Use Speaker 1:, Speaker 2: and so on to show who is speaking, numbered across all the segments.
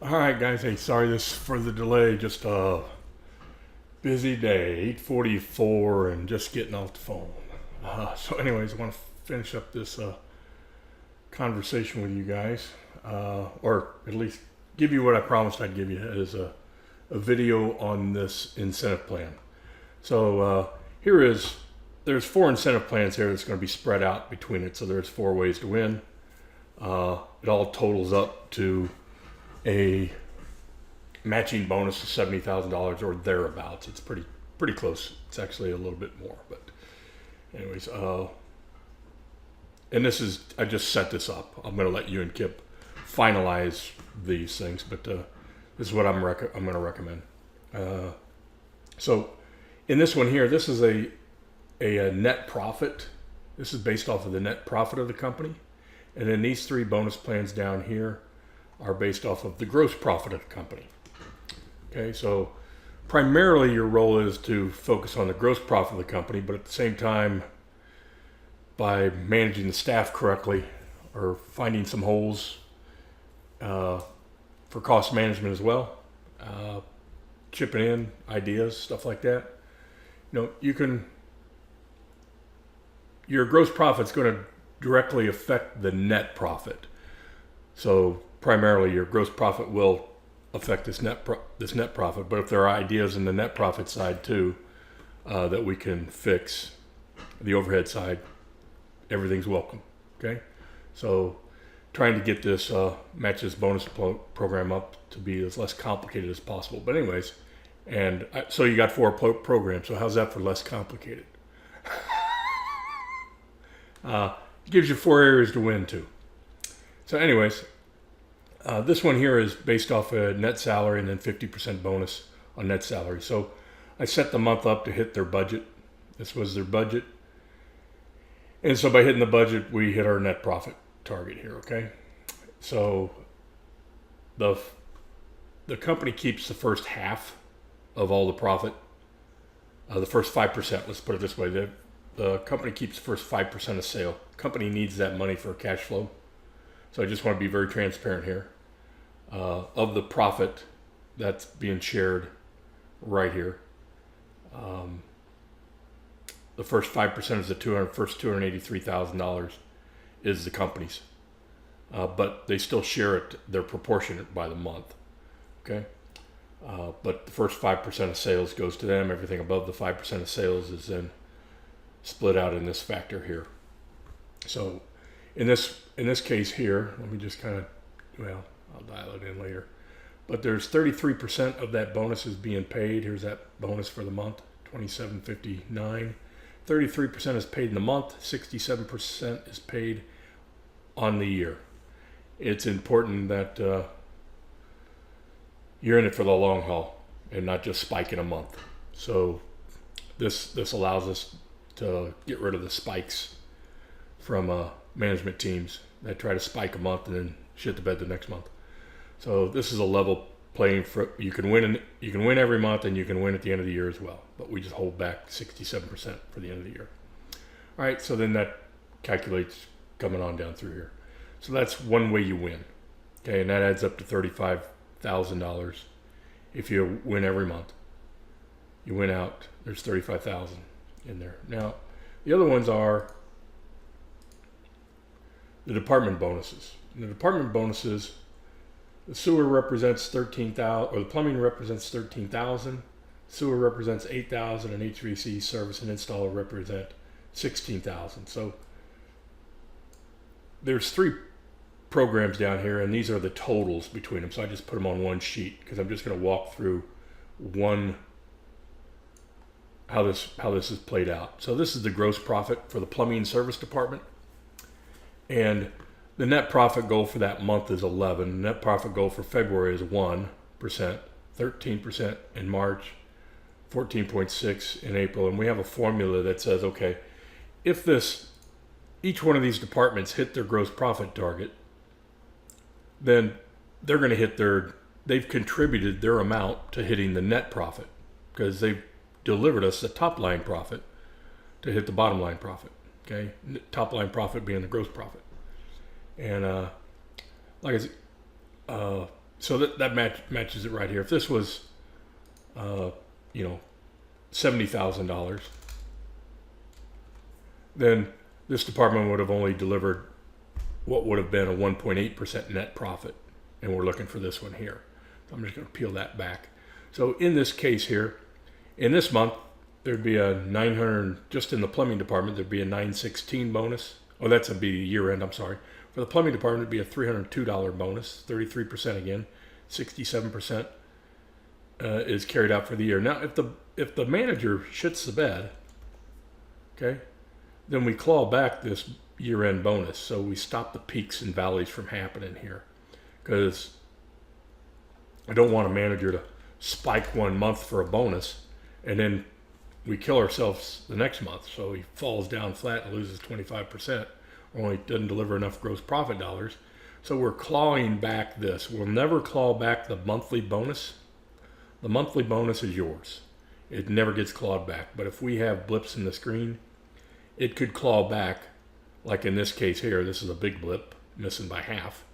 Speaker 1: All right, guys. Hey, sorry this for the delay. Just a busy day. 8:44, and just getting off the phone. So, anyways, I want to finish up this conversation with you guys, or at least give you what I promised I'd give you as a video on this incentive plan. So there's four incentive plans here that's going to be spread out between it. So there's four ways to win. It all totals up to a matching bonus of $70,000 or thereabouts. It's pretty close. It's actually a little bit more, but anyways, and I just set this up. I'm going to let you and Kip finalize these things, but this is what I'm going to recommend. So in this one here, this is a net profit. This is based off of the net profit of the company, and then these three bonus plans down here are based off of the gross profit of the company. Okay, so primarily your role is to focus on the gross profit of the company, but at the same time, by managing the staff correctly or finding some holes for cost management as well, chipping in ideas, stuff like that. Your gross profit is going to directly affect the net profit. So primarily your gross profit will affect this net profit, but if there are ideas in the net profit side too that we can fix, the overhead side, everything's welcome. Okay, so trying to get this match this bonus program up to be as less complicated as possible. But anyways, so you got four programs. So how's that for less complicated? Gives you four areas to win to. So anyways, this one here is based off a net salary and then 50% bonus on net salary. So I set the month up to hit their budget. This was their budget. And so by hitting the budget, we hit our net profit target here, okay? So the company keeps the first half of all the profit, the first 5%, let's put it this way. The company keeps the first 5% of sale. The company needs that money for cash flow. So I just want to be very transparent here. Of the profit that's being shared right here, the first 5% is the first $283,000 is the company's. But they still share it. They're proportionate by the month. Okay. But the first 5% of sales goes to them. Everything above the 5% of sales is then split out in this factor here. So in this case here, let me just I'll dial it in later. But there's 33% of that bonus is being paid. Here's that bonus for the month, $27.59. 33% is paid in the month. 67% is paid on the year. It's important that you're in it for the long haul and not just spike in a month. So this allows us to get rid of the spikes from management teams that try to spike a month and then shit the bed the next month. So this is a level playing for you can win every month and you can win at the end of the year as well. But we just hold back 67% for the end of the year. All right, so then that calculates coming on down through here. So that's one way you win. Okay, and that adds up to $35,000 if you win every month. You win out, there's $35,000 in there. Now, the other ones are the department bonuses. And the department bonuses, the sewer represents 13,000, or the plumbing represents 13,000. Sewer represents 8,000, and HVAC service and installer represent 16,000. So there's three programs down here, and these are the totals between them. So I just put them on one sheet because I'm just going to walk through how this is played out. So this is the gross profit for the plumbing service department, and the net profit goal for that month is 11. Net profit goal for February is 1%, 13% in March, 14.6 in April. And we have a formula that says, okay, if each one of these departments hit their gross profit target, then they're going to they've contributed their amount to hitting the net profit because they've delivered us the top line profit to hit the bottom line profit. Okay, top line profit being the gross profit. And like I said, So that matches it right here. If this was, you know, $70,000, then this department would have only delivered what would have been a 1.8% net profit. And we're looking for this one here. So I'm just going to peel that back. So in this case here, in this month, there'd be a 900, just in the plumbing department, there'd be a 916 bonus. Oh, that's a be year end, I'm sorry. For the plumbing department, it'd be a $302 bonus, 33% again, 67% is carried out for the year. Now, if the manager shits the bed, okay, then we claw back this year-end bonus. So we stop the peaks and valleys from happening here, because I don't want a manager to spike one month for a bonus and then we kill ourselves the next month. So he falls down flat and loses 25%, or only doesn't deliver enough gross profit dollars. So we're clawing back this. We'll never claw back the monthly bonus. The monthly bonus is yours. It never gets clawed back. But if we have blips in the screen, it could claw back, like in this case here. This is a big blip, missing by half.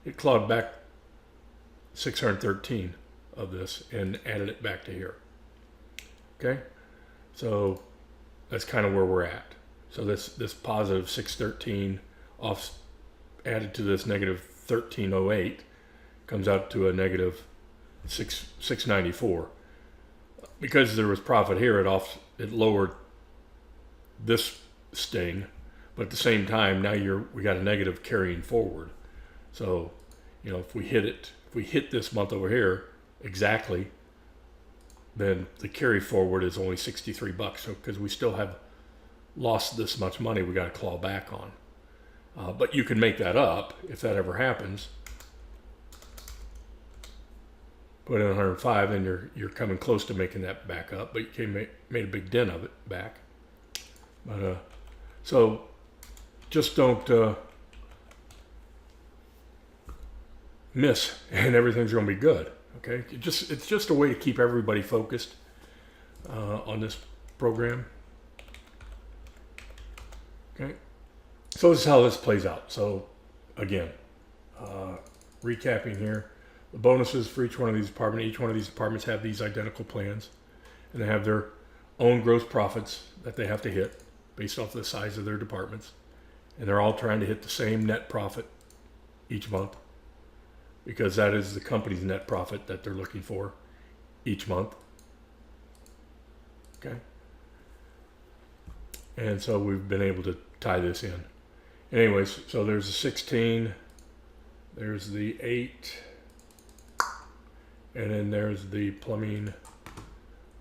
Speaker 1: It clawed back 613 of this and added it back to here. Okay, so that's kind of where we're at. So this positive 613 off added to this negative 1308 comes out to a negative 694. Because there was profit here, it lowered this sting, but at the same time now we got a negative carrying forward. So, you know, if we hit this month over here exactly, then the carry forward is only $63. So because we still have lost this much money, we got to claw back on. But you can make that up if that ever happens. Put in 105, and you're coming close to making that back up, but you made a big dent of it back. But so just don't miss, and everything's going to be good. Okay, it's just a way to keep everybody focused on this program. Okay, so this is how this plays out. So again, recapping here, the bonuses for each one of these departments have these identical plans, and they have their own gross profits that they have to hit based off the size of their departments, and they're all trying to hit the same net profit each month, because that is the company's net profit that they're looking for each month. Okay. And so we've been able to tie this in. Anyways, so there's a 16, there's the 8, and then there's the plumbing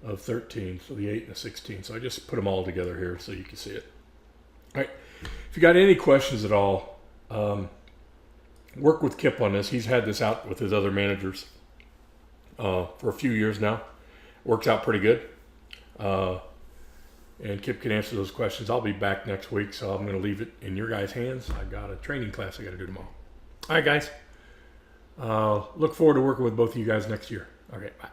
Speaker 1: of 13, so the 8 and the 16. So I just put them all together here so you can see it. All right. If you got any questions at all, work with Kip on this. He's had this out with his other managers for a few years now. Works out pretty good. And Kip can answer those questions. I'll be back next week, so I'm going to leave it in your guys' hands. I got a training class I got to do tomorrow. All right, guys. Look forward to working with both of you guys next year. Okay, bye.